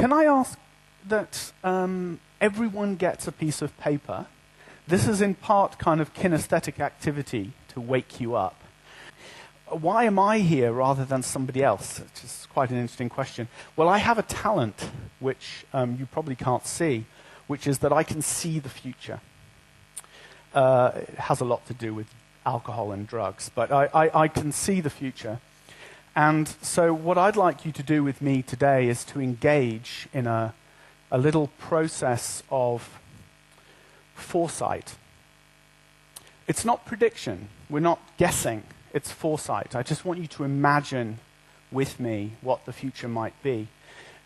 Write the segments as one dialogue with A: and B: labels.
A: can I ask that everyone gets a piece of paper? This is in part kind of kinesthetic activity to wake you up. Why am I here rather than somebody else? Which is quite an interesting question. Well, I have a talent, which you probably can't see, which is that I can see the future. It has a lot to do with alcohol and drugs, but I can see the future. And so what I'd like you to do with me today is to engage in a little process of foresight. It's not prediction. We're not guessing. It's foresight. I just want you to imagine with me what the future might be.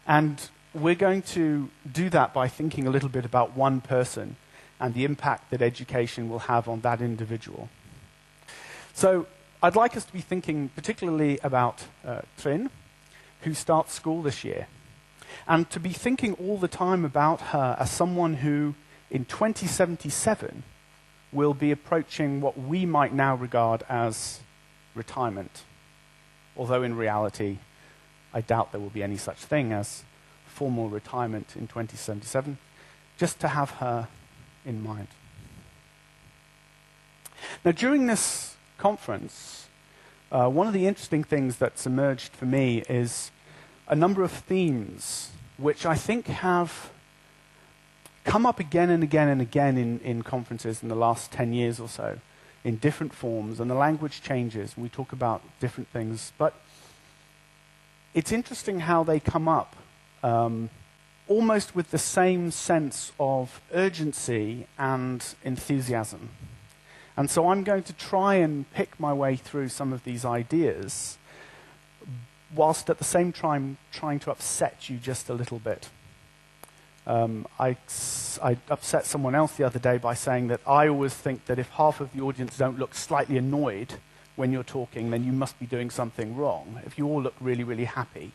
A: And we're going to do that by thinking a little bit about one person and the impact that education will have on that individual. So I'd like us to be thinking particularly about Trin, who starts school this year, and to be thinking all the time about her as someone who, in 2077, will be approaching what we might now regard as retirement. Although in reality, I doubt there will be any such thing as formal retirement in 2077, just to have her in mind. Now, during this conference, one of the interesting things that's emerged for me is a number of themes which I think have come up again and again and again in conferences in the last 10 years or so, in different forms, and the language changes, and we talk about different things, but it's interesting how they come up almost with the same sense of urgency and enthusiasm. And so I'm going to try and pick my way through some of these ideas, whilst at the same time trying to upset you just a little bit. I upset someone else the other day by saying that I always think that if half of the audience don't look slightly annoyed when you're talking, then you must be doing something wrong. If you all look really, really happy,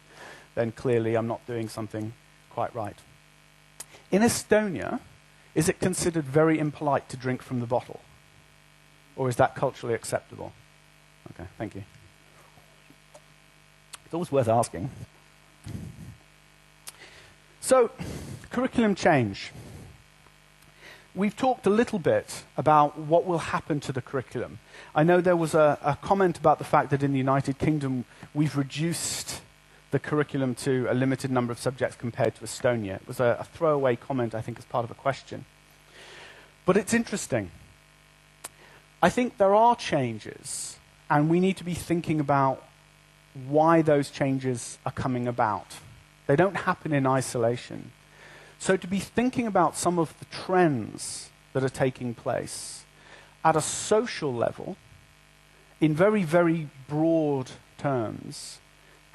A: then clearly I'm not doing something quite right. In Estonia, is it considered very impolite to drink from the bottle? Or is that culturally acceptable? Okay, thank you. It's always worth asking. So, curriculum change. We've talked a little bit about what will happen to the curriculum. I know there was a comment about the fact that in the United Kingdom we've reduced the curriculum to a limited number of subjects compared to Estonia. It was a throwaway comment, I think, as part of a question. But it's interesting. I think there are changes, and we need to be thinking about why those changes are coming about. They don't happen in isolation. So to be thinking about some of the trends that are taking place at a social level, in very, very broad terms,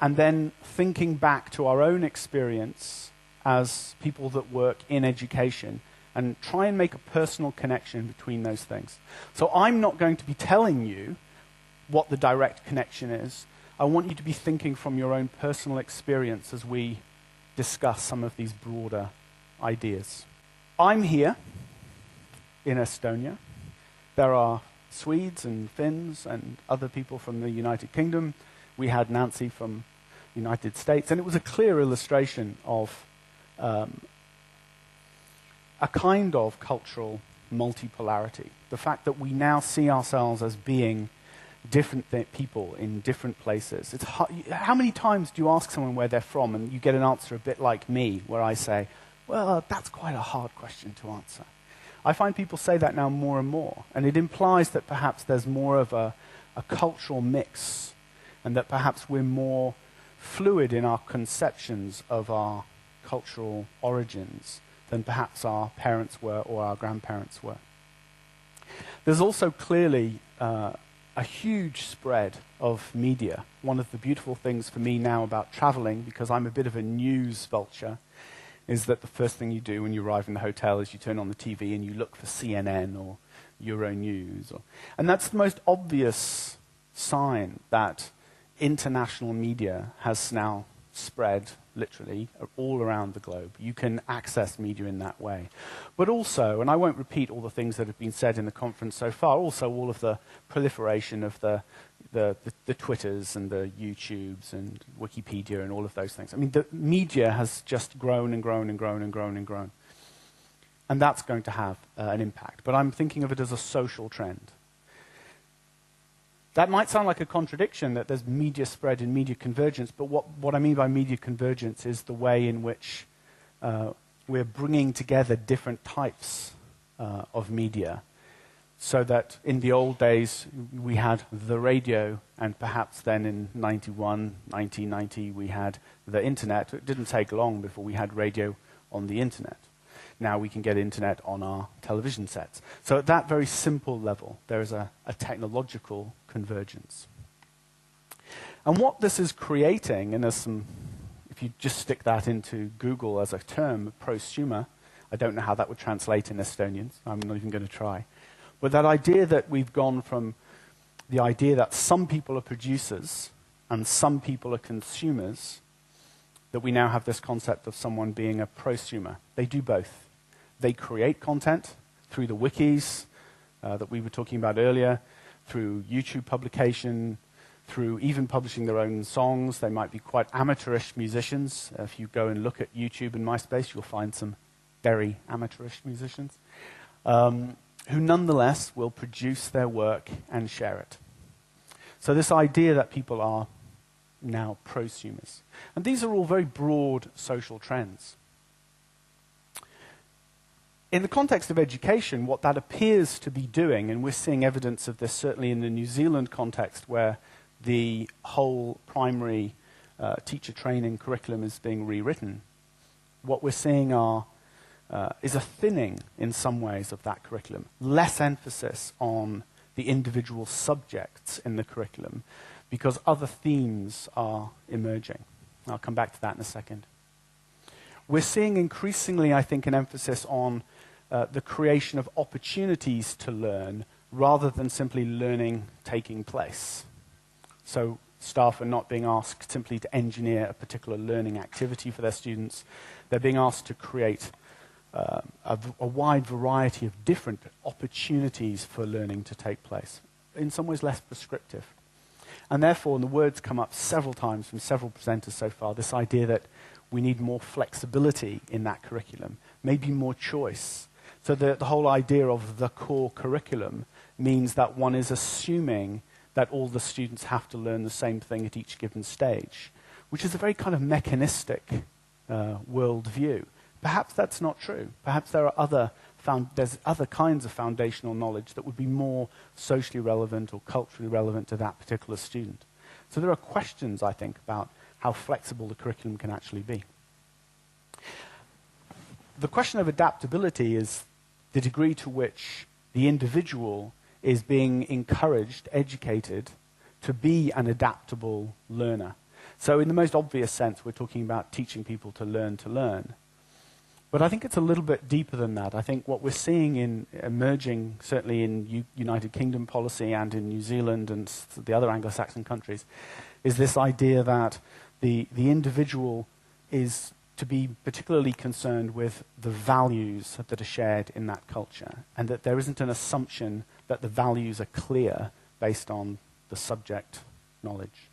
A: and then thinking back to our own experience as people that work in education, and try and make a personal connection between those things. So I'm not going to be telling you what the direct connection is. I want you to be thinking from your own personal experience as we discuss some of these broader ideas. I'm here in Estonia. There are Swedes and Finns and other people from the United Kingdom. We had Nancy from the United States, and it was a clear illustration of a kind of cultural multipolarity. The fact that we now see ourselves as being different people in different places. It's how many times do you ask someone where they're from and you get an answer a bit like me, where I say, well, that's quite a hard question to answer. I find people say that now more and more, and it implies that perhaps there's more of a cultural mix, and that perhaps we're more fluid in our conceptions of our cultural origins than perhaps our parents were or our grandparents were. There's also clearly a huge spread of media. One of the beautiful things for me now about traveling, because I'm a bit of a news vulture, is that the first thing you do when you arrive in the hotel is you turn on the TV and you look for CNN or Euronews. And that's the most obvious sign that international media has now spread literally all around the globe. You can access media in that way. But also, and I won't repeat all the things that have been said in the conference so far, also all of the proliferation of the the Twitters and the YouTubes and Wikipedia and all of those things. I mean, the media has just grown and grown and grown and grown and grown. And that's going to have an impact. But I'm thinking of it as a social trend. That might sound like a contradiction, that there's media spread and media convergence, but what I mean by media convergence is the way in which we're bringing together different types of media, so that in the old days we had the radio, and perhaps then in 1990, we had the internet. It didn't take long before we had radio on the internet. Now we can get internet on our television sets. So at that very simple level, there is a technological convergence. And what this is creating, and there's some, if you just stick that into Google as a term, prosumer, I don't know how that would translate in Estonian, so I'm not even going to try. But that idea that we've gone from the idea that some people are producers and some people are consumers, that we now have this concept of someone being a prosumer. They do both. They create content through the wikis that we were talking about earlier, through YouTube publication, through even publishing their own songs. They might be quite amateurish musicians. If you go and look at YouTube and MySpace, you'll find some very amateurish musicians, who nonetheless will produce their work and share it. So this idea that people are now prosumers. And these are all very broad social trends. In the context of education, what that appears to be doing, and we're seeing evidence of this certainly in the New Zealand context, where the whole primary teacher training curriculum is being rewritten, what we're seeing is a thinning in some ways of that curriculum, less emphasis on the individual subjects in the curriculum, because other themes are emerging. I'll come back to that in a second. We're seeing increasingly, I think, an emphasis on the creation of opportunities to learn rather than simply learning taking place. So staff are not being asked simply to engineer a particular learning activity for their students. They're being asked to create a wide variety of different opportunities for learning to take place, in some ways less prescriptive. And therefore, and the words come up several times from several presenters so far, this idea that we need more flexibility in that curriculum, maybe more choice. So the whole idea of the core curriculum means that one is assuming that all the students have to learn the same thing at each given stage, which is a very kind of mechanistic worldview. Perhaps that's not true. Perhaps there are there's other kinds of foundational knowledge that would be more socially relevant or culturally relevant to that particular student. So there are questions, I think, about how flexible the curriculum can actually be. The question of adaptability is the degree to which the individual is being encouraged, educated, to be an adaptable learner. So in the most obvious sense, we're talking about teaching people to learn. But I think it's a little bit deeper than that. I think what we're seeing in emerging, certainly in United Kingdom policy and in New Zealand and the other Anglo-Saxon countries, is this idea that the individual is to be particularly concerned with the values that are shared in that culture, and that there isn't an assumption that the values are clear based on the subject knowledge.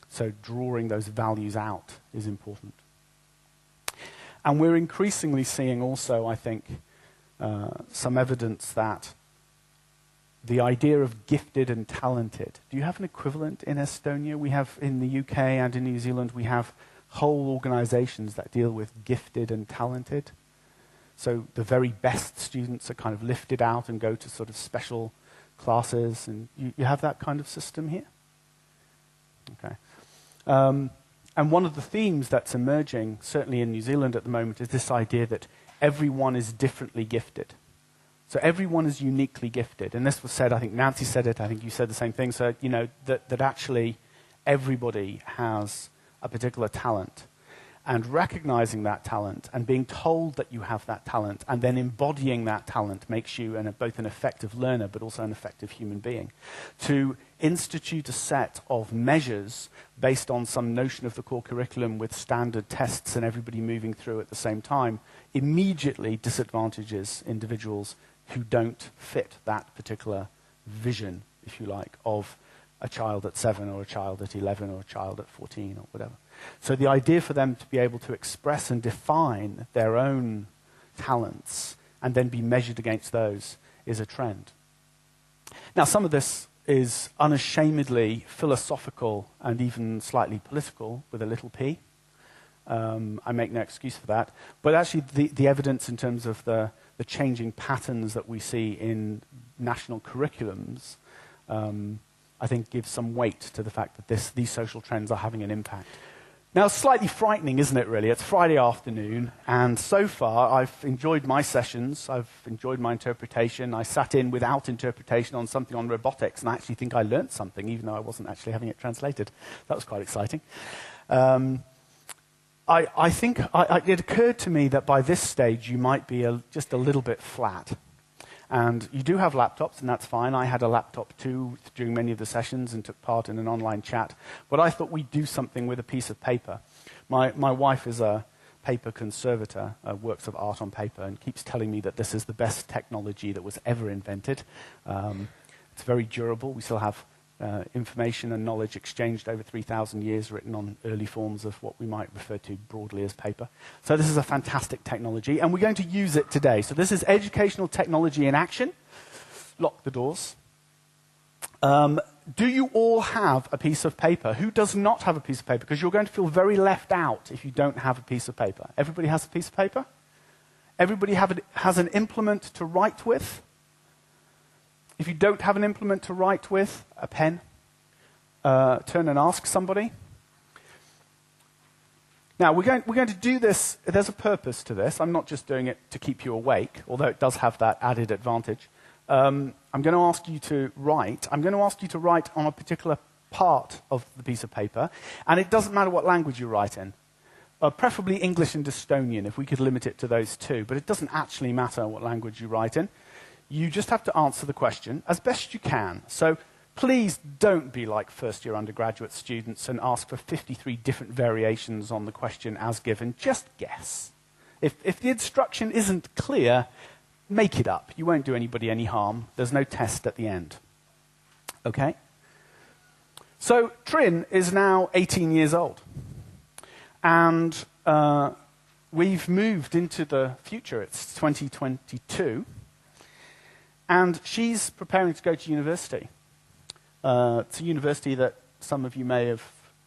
A: So drawing those values out is important. And we're increasingly seeing also, I think, some evidence that the idea of gifted and talented. Do you have an equivalent in Estonia? We have in the UK and in New Zealand, we have whole organizations that deal with gifted and talented. So the very best students are kind of lifted out and go to sort of special classes, and you have that kind of system here? Okay. And one of the themes that's emerging, certainly in New Zealand at the moment, is this idea that everyone is differently gifted. So everyone is uniquely gifted. And this was said, I think Nancy said it, I think you said the same thing. So, you know, that actually everybody has a particular talent. And recognizing that talent and being told that you have that talent and then embodying that talent makes you both an effective learner but also an effective human being. To institute a set of measures based on some notion of the core curriculum with standard tests and everybody moving through at the same time immediately disadvantages individuals who don't fit that particular vision, if you like, of a child at 7 or a child at 11 or a child at 14 or whatever. So the idea for them to be able to express and define their own talents and then be measured against those is a trend. Now, some of this is unashamedly philosophical and even slightly political with a little p. I make no excuse for that. But actually, the evidence in terms of the changing patterns that we see in national curriculums, I think gives some weight to the fact that these social trends are having an impact. Now, slightly frightening, isn't it, really? It's Friday afternoon, and so far I've enjoyed my sessions, I've enjoyed my interpretation. I sat in without interpretation on something on robotics, and I actually think I learnt something, even though I wasn't actually having it translated. That was quite exciting. I think it occurred to me that by this stage you might be just a little bit flat. And you do have laptops, and that's fine. I had a laptop too during many of the sessions and took part in an online chat. But I thought we'd do something with a piece of paper. My wife is a paper conservator, works of art on paper, and keeps telling me that this is the best technology that was ever invented. It's very durable. We still have information and knowledge exchanged over 3,000 years written on early forms of what we might refer to broadly as paper. So this is a fantastic technology, and we're going to use it today. So this is educational technology in action. Lock the doors. Do you all have a piece of paper? Who does not have a piece of paper? Because you're going to feel very left out if you don't have a piece of paper. Everybody has a piece of paper? Everybody has an implement to write with? If you don't have an implement to write with, a pen, turn and ask somebody. Now, we're going to do this. There's a purpose to this. I'm not just doing it to keep you awake, although it does have that added advantage. I'm going to ask you to write. I'm going to ask you to write on a particular part of the piece of paper, and it doesn't matter what language you write in. Preferably English and Estonian, if we could limit it to those two, but it doesn't actually matter what language you write in. You just have to answer the question as best you can. So please don't be like first-year undergraduate students and ask for 53 different variations on the question as given. Just guess. If the instruction isn't clear, make it up. You won't do anybody any harm. There's no test at the end. Okay? So Trin is now 18 years old. And we've moved into the future. It's 2022. And she's preparing to go to university. It's a university that some of you may have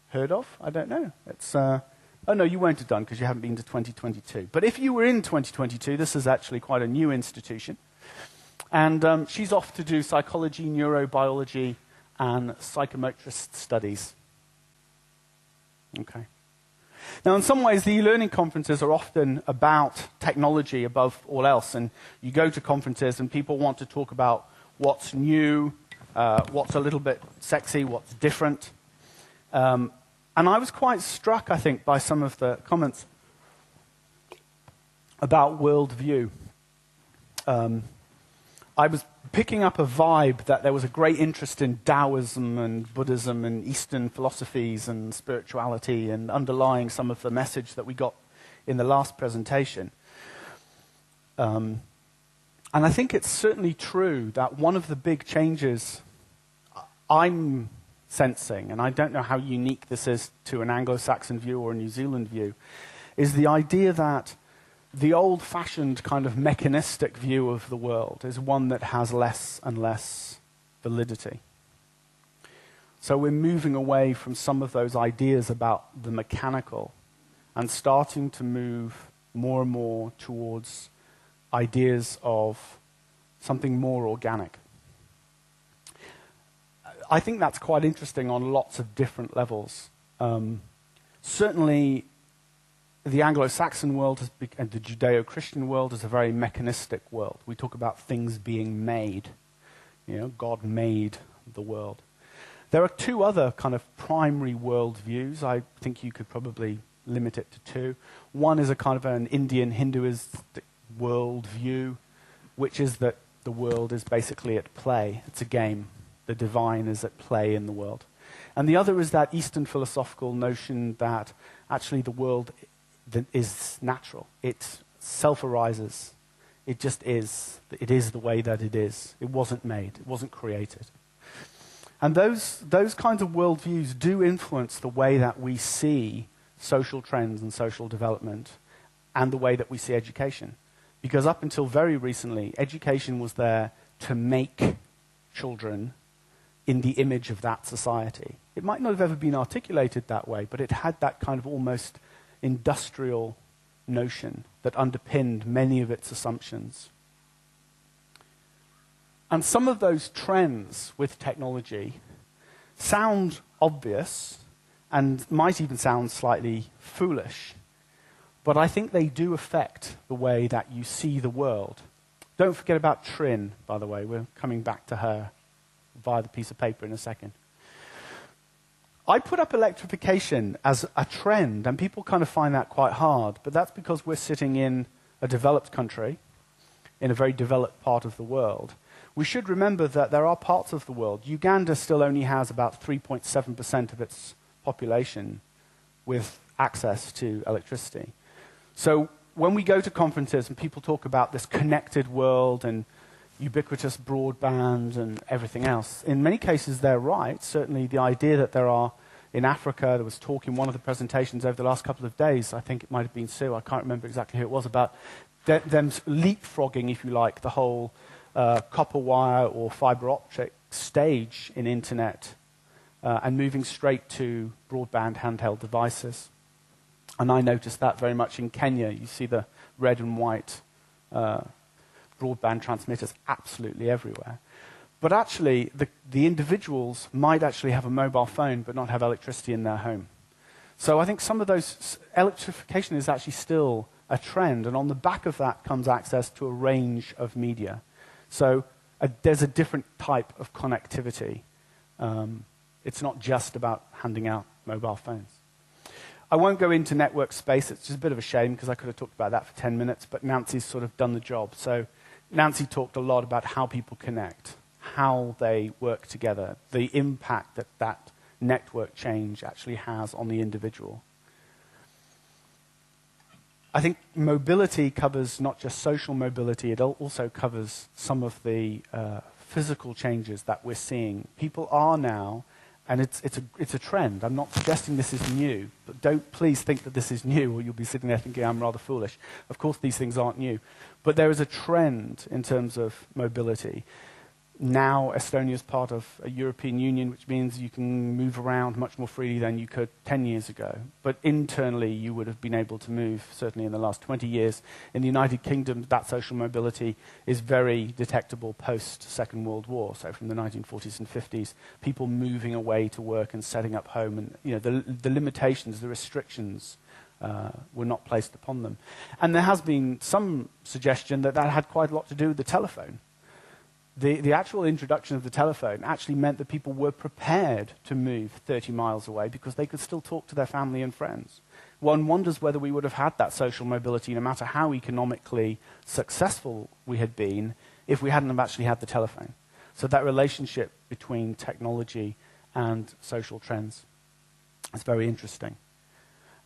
A: heard of. I don't know. It's oh, no, you won't have done because you haven't been to 2022. But if you were in 2022, this is actually quite a new institution. And she's off to do psychology, neurobiology, and psychomotrist studies. Okay. Now, in some ways, the e-learning conferences are often about technology above all else. And you go to conferences and people want to talk about what's new, what's a little bit sexy, what's different. And I was quite struck, I think, by some of the comments about worldview. I was picking up a vibe that there was a great interest in Taoism and Buddhism and Eastern philosophies and spirituality and underlying some of the message that we got in the last presentation. And I think it's certainly true that one of the big changes I'm sensing, and I don't know how unique this is to an Anglo-Saxon view or a New Zealand view, is the idea that the old-fashioned kind of mechanistic view of the world is one that has less and less validity. So we're moving away from some of those ideas about the mechanical and starting to move more and more towards ideas of something more organic. I think that's quite interesting on lots of different levels. Certainly, the Anglo-Saxon world and the Judeo-Christian world is a very mechanistic world. We talk about things being made. You know, God made the world. There are two other kind of primary worldviews. I think you could probably limit it to two. One is a kind of an Indian Hinduist worldview, which is that the world is basically at play. It's a game. The divine is at play in the world. And the other is that Eastern philosophical notion that actually the world is natural. It self-arises. It just is. It is the way that it is. It wasn't made. It wasn't created. And those kinds of worldviews do influence the way that we see social trends and social development and the way that we see education. Because up until very recently, education was there to make children in the image of that society. It might not have ever been articulated that way, but it had that kind of almost industrial notion that underpinned many of its assumptions. And some of those trends with technology sound obvious and might even sound slightly foolish, but I think they do affect the way that you see the world. Don't forget about Trin, by the way. We're coming back to her via the piece of paper in a second. I put up electrification as a trend, and people kind of find that quite hard, but that's because we're sitting in a developed country, in a very developed part of the world. We should remember that there are parts of the world. Uganda still only has about 3.7% of its population with access to electricity. So when we go to conferences and people talk about this connected world and ubiquitous broadband and everything else, in many cases they're right. Certainly the idea that there are, in Africa, there was talk in one of the presentations over the last couple of days, I think it might have been Sue, I can't remember exactly who it was, about them leapfrogging, if you like, the whole copper wire or fiber optic stage in internet and moving straight to broadband handheld devices. And I noticed that very much in Kenya. You see the red and white broadband transmitters absolutely everywhere. But actually, the individuals might actually have a mobile phone but not have electricity in their home. So I think some of those, electrification is actually still a trend, and on the back of that comes access to a range of media. So there's a different type of connectivity. It's not just about handing out mobile phones. I won't go into network space. It's just a bit of a shame because I could have talked about that for 10 minutes, but Nancy's sort of done the job. So Nancy talked a lot about how people connect, how they work together, the impact that that network change actually has on the individual. I think mobility covers not just social mobility, it also covers some of the physical changes that we're seeing. People are now, and it's a trend. I'm not suggesting this is new, but don't please think that this is new, or you'll be sitting there thinking I'm rather foolish. Of course, these things aren't new. But there is a trend in terms of mobility. Now, Estonia is part of a European Union, which means you can move around much more freely than you could 10 years ago. But internally, you would have been able to move, certainly in the last 20 years. In the United Kingdom, that social mobility is very detectable post-Second World War. So from the 1940s and 50s, people moving away to work and setting up home. And the limitations, the restrictions were not placed upon them. And there has been some suggestion that that had quite a lot to do with the telephone. The actual introduction of the telephone actually meant that people were prepared to move 30 miles away because they could still talk to their family and friends. One wonders whether we would have had that social mobility, no matter how economically successful we had been, if we hadn't have actually had the telephone. So that relationship between technology and social trends is very interesting.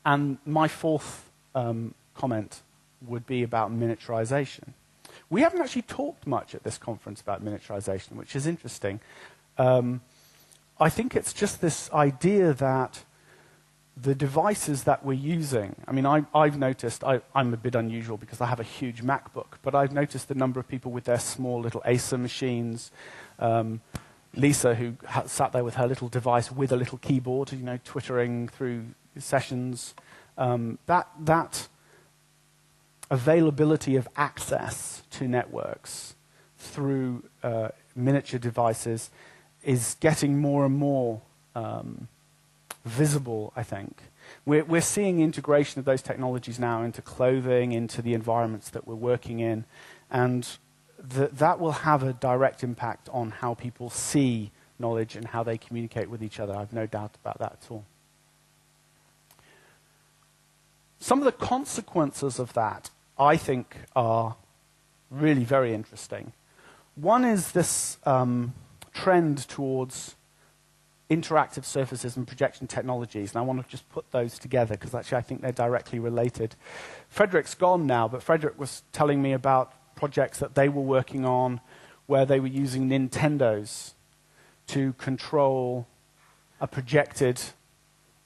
A: And my fourth comment would be about miniaturization. We haven't actually talked much at this conference about miniaturization, which is interesting. I think it's just this idea that the devices that we're using, I mean, I've noticed, I'm a bit unusual because I have a huge MacBook, but I've noticed the number of people with their small little Acer machines. Lisa, who sat there with her little device with a little keyboard, twittering through sessions. That availability of access to networks through miniature devices is getting more and more visible, I think. We're seeing integration of those technologies now into clothing, into the environments that we're working in, and that will have a direct impact on how people see knowledge and how they communicate with each other. I've no doubt about that at all. Some of the consequences of that, I think, are really very interesting. One is this trend towards interactive surfaces and projection technologies, and I want to just put those together because actually I think they're directly related. Frederick's gone now, but Frederick was telling me about projects that they were working on where they were using Nintendos to control a projected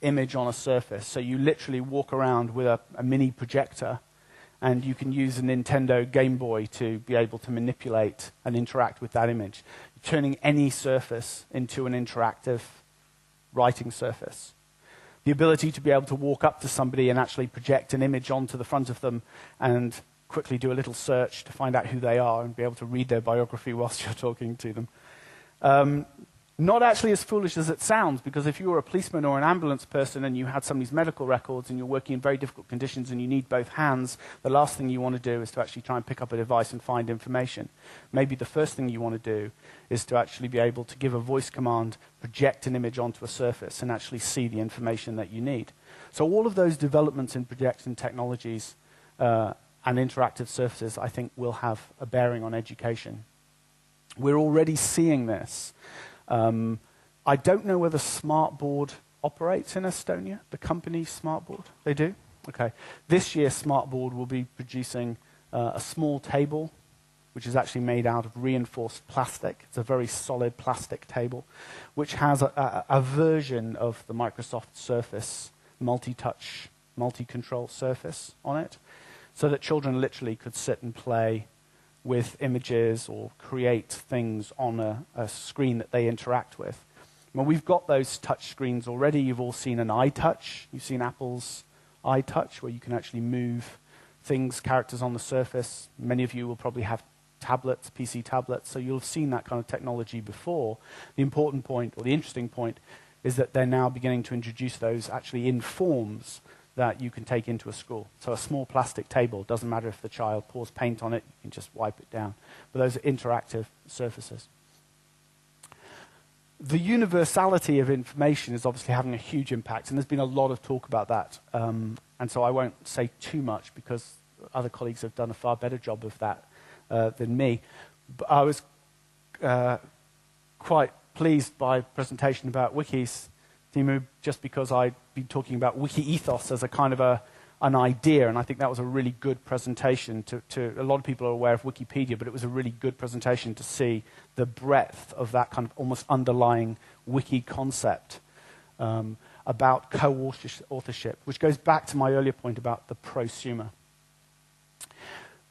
A: image on a surface. So you literally walk around with a mini projector, and you can use a Nintendo Game Boy to be able to manipulate and interact with that image, turning any surface into an interactive writing surface. The ability to be able to walk up to somebody and actually project an image onto the front of them and quickly do a little search to find out who they are and be able to read their biography whilst you're talking to them. Not actually as foolish as it sounds, because if you were a policeman or an ambulance person and you had somebody's medical records and you're working in very difficult conditions and you need both hands, the last thing you want to do is to actually try and pick up a device and find information. Maybe the first thing you want to do is to actually be able to give a voice command, project an image onto a surface, and actually see the information that you need. So all of those developments in projection technologies and interactive surfaces, I think, will have a bearing on education. We're already seeing this. I don't know whether Smartboard operates in Estonia, the company Smartboard. They do? Okay. This year, Smartboard will be producing a small table, which is actually made out of reinforced plastic. It's a very solid plastic table, which has a version of the Microsoft Surface multi-touch, multi-control surface on it, so that children literally could sit and play with images or create things on a screen that they interact with. Well, we've got those touch screens already. You've all seen an iTouch. You've seen Apple's iTouch, where you can actually move things, characters on the surface. Many of you will probably have tablets, PC tablets, so you'll have seen that kind of technology before. The important point, or the interesting point, is that they're now beginning to introduce those actually in forms that you can take into a school. So a small plastic table, doesn't matter if the child pours paint on it, you can just wipe it down. But those are interactive surfaces. The universality of information is obviously having a huge impact, and there's been a lot of talk about that. And so I won't say too much, because other colleagues have done a far better job of that than me. But I was quite pleased by the presentation about wikis, Timu, just because I'd been talking about wiki ethos as a kind of an idea, and I think that was a really good presentation. To a lot of people are aware of Wikipedia, but it was a really good presentation to see the breadth of that kind of almost underlying wiki concept about co-authorship, which goes back to my earlier point about the prosumer.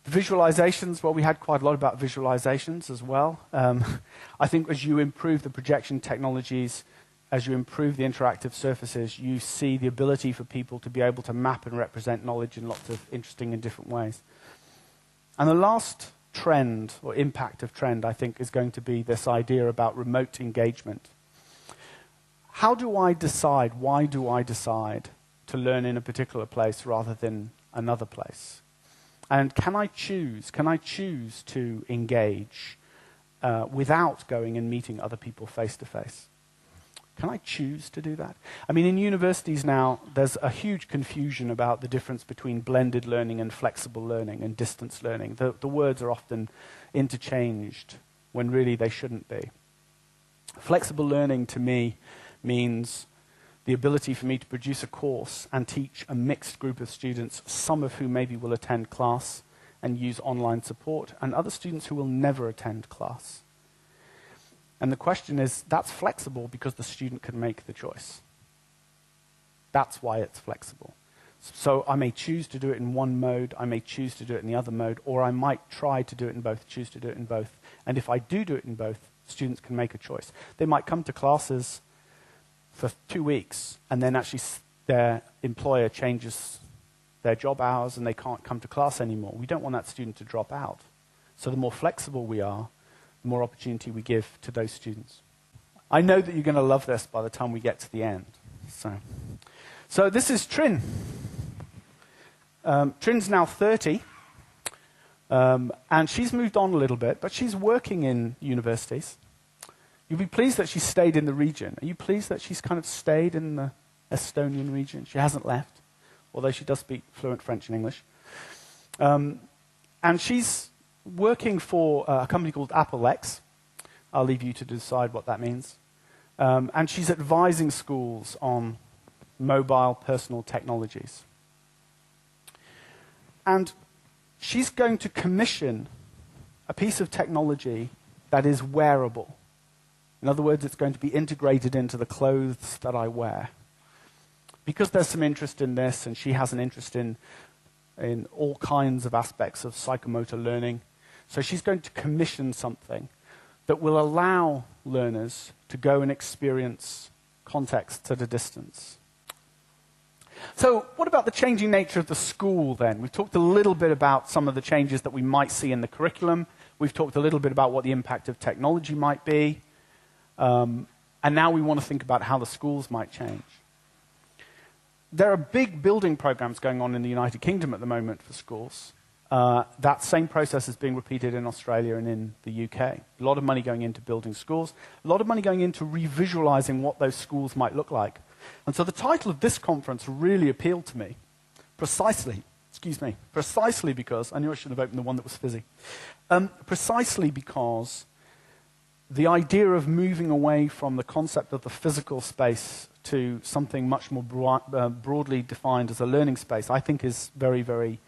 A: The visualizations, well, we had quite a lot about visualizations as well. I think as you improve the projection technologies, as you improve the interactive surfaces, you see the ability for people to be able to map and represent knowledge in lots of interesting and different ways. And the last trend, or impact of trend, I think, is going to be this idea about remote engagement. How do I decide, why do I decide to learn in a particular place rather than another place? And can I choose to engage without going and meeting other people face to face? Can I choose to do that? I mean, in universities now, there's a huge confusion about the difference between blended learning and flexible learning and distance learning. The words are often interchanged when really they shouldn't be. Flexible learning, to me, means the ability for me to produce a course and teach a mixed group of students, some of whom maybe will attend class and use online support, and other students who will never attend class. And the question is, that's flexible because the student can make the choice. That's why it's flexible. So I may choose to do it in one mode, I may choose to do it in the other mode, or I might try to do it in both, choose to do it in both. And if I do it in both, students can make a choice. They might come to classes for 2 weeks, and then actually their employer changes their job hours and they can't come to class anymore. We don't want that student to drop out. So the more flexible we are, the more opportunity we give to those students. I know that you're going to love this by the time we get to the end. So this is Trin. Trin's now 30, and she's moved on a little bit, but she's working in universities. You'll be pleased that she stayed in the region. Are you pleased that she's kind of stayed in the Estonian region? She hasn't left, although she does speak fluent French and English. And she's working for a company called Apple X. I'll leave you to decide what that means. And she's advising schools on mobile personal technologies. And she's going to commission a piece of technology that is wearable. In other words, it's going to be integrated into the clothes that I wear. Because there's some interest in this, and she has an interest in all kinds of aspects of psychomotor learning, so she's going to commission something that will allow learners to go and experience context at a distance. So what about the changing nature of the school then? We've talked a little bit about some of the changes that we might see in the curriculum. We've talked a little bit about what the impact of technology might be. And now we want to think about how the schools might change. There are big building programs going on in the United Kingdom at the moment for schools. That same process is being repeated in Australia and in the UK. A lot of money going into building schools, a lot of money going into revisualizing what those schools might look like. And so the title of this conference really appealed to me, precisely because, I knew I should have opened the one that was fizzy, precisely because the idea of moving away from the concept of the physical space to something much more broadly defined as a learning space, I think is very, very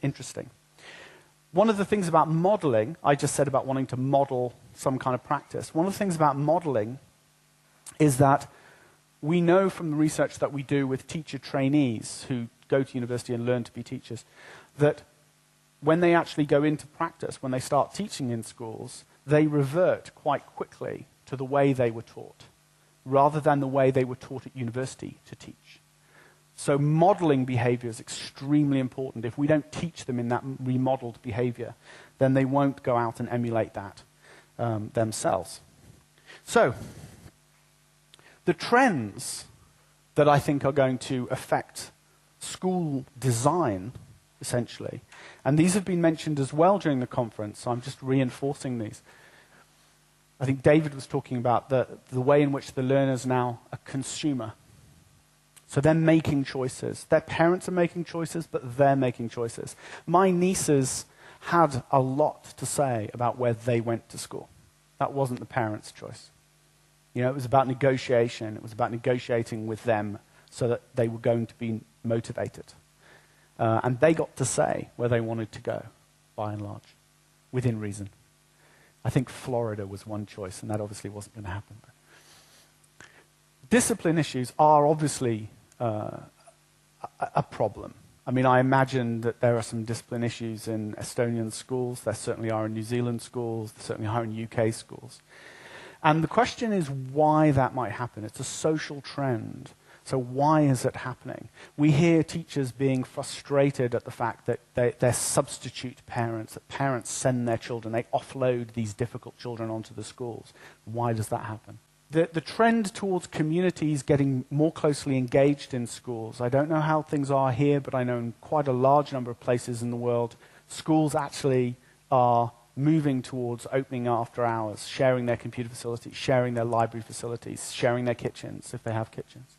A: interesting. One of the things about modeling, I just said about wanting to model some kind of practice. One of the things about modeling is that we know from the research that we do with teacher trainees who go to university and learn to be teachers, that when they actually go into practice, when they start teaching in schools, they revert quite quickly to the way they were taught, rather than the way they were taught at university to teach. So modeling behavior is extremely important. If we don't teach them in that remodeled behavior, then they won't go out and emulate that themselves. So the trends that I think are going to affect school design, essentially, and these have been mentioned as well during the conference, so I'm just reinforcing these. I think David was talking about the way in which the learner's now a consumer. So they're making choices. Their parents are making choices, but they're making choices. My nieces had a lot to say about where they went to school. That wasn't the parents' choice. You know, it was about negotiation. It was about negotiating with them so that they were going to be motivated. And they got to say where they wanted to go, by and large, within reason. I think Florida was one choice, and that obviously wasn't going to happen. Discipline issues are obviously a problem. I mean, I imagine that there are some discipline issues in Estonian schools. There certainly are in New Zealand schools. There certainly are in UK schools. And the question is why that might happen. It's a social trend. So why is it happening? We hear teachers being frustrated at the fact that they're substitute parents, that parents send their children, they offload these difficult children onto the schools. Why does that happen? The trend towards communities getting more closely engaged in schools. I don't know how things are here, but I know in quite a large number of places in the world, schools actually are moving towards opening after hours, sharing their computer facilities, sharing their library facilities, sharing their kitchens, if they have kitchens.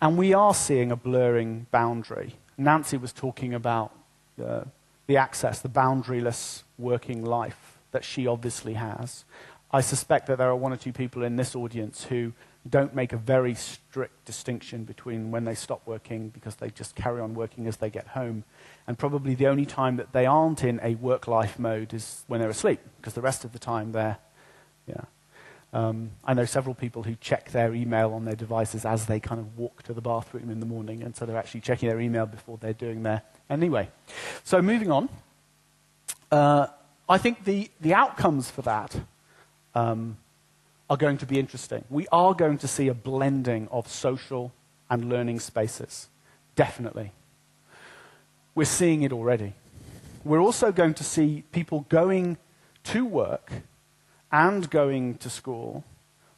A: And we are seeing a blurring boundary. Nancy was talking about the access, the boundaryless working life that she obviously has. I suspect that there are one or two people in this audience who don't make a very strict distinction between when they stop working because they just carry on working as they get home. And probably the only time that they aren't in a work-life mode is when they're asleep, because the rest of the time they're, I know several people who check their email on their devices as they kind of walk to the bathroom in the morning, and so they're actually checking their email before they're doing their... Anyway, so moving on. I think the outcomes for that are going to be interesting. We are going to see a blending of social and learning spaces, definitely. We're seeing it already. We're also going to see people going to work and going to school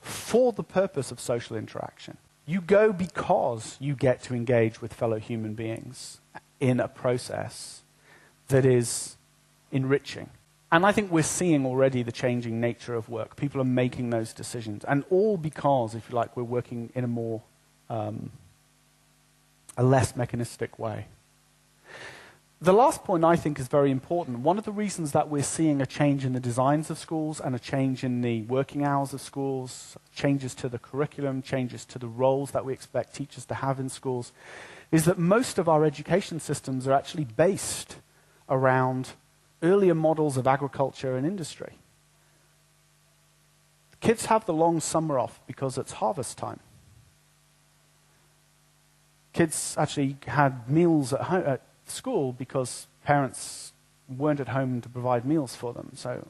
A: for the purpose of social interaction. You go because you get to engage with fellow human beings in a process that is enriching. And I think we're seeing already the changing nature of work. People are making those decisions. And all because, if you like, we're working in a more, a less mechanistic way. The last point I think is very important. One of the reasons that we're seeing a change in the designs of schools and a change in the working hours of schools, changes to the curriculum, changes to the roles that we expect teachers to have in schools, is that most of our education systems are actually based around earlier models of agriculture and industry. Kids have the long summer off because it's harvest time. Kids actually had meals at school because parents weren't at home to provide meals for them. So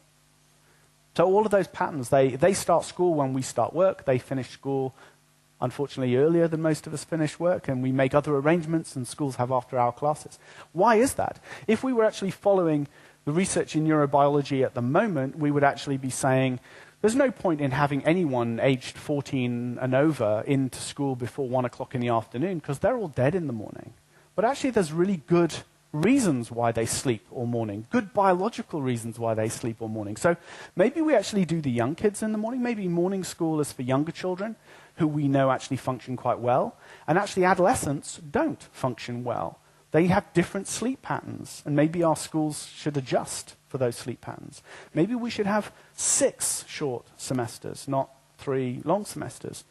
A: all of those patterns, they start school when we start work. They finish school, unfortunately, earlier than most of us finish work, and we make other arrangements, and schools have after-hour classes. Why is that? If we were actually following the research in neurobiology at the moment, we would actually be saying there's no point in having anyone aged 14 and over into school before 1 o'clock in the afternoon because they're all dead in the morning. But actually there's really good reasons why they sleep all morning, good biological reasons why they sleep all morning. So maybe we actually do the young kids in the morning. Maybe morning school is for younger children who we know actually function quite well. And actually adolescents don't function well. They have different sleep patterns, and maybe our schools should adjust for those sleep patterns. Maybe we should have 6 short semesters, not 3 long semesters.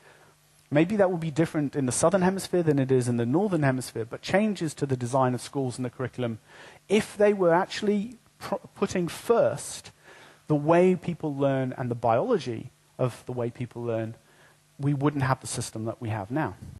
A: Maybe that will be different in the southern hemisphere than it is in the northern hemisphere, but changes to the design of schools and the curriculum, if they were actually putting first the way people learn and the biology of the way people learn, we wouldn't have the system that we have now.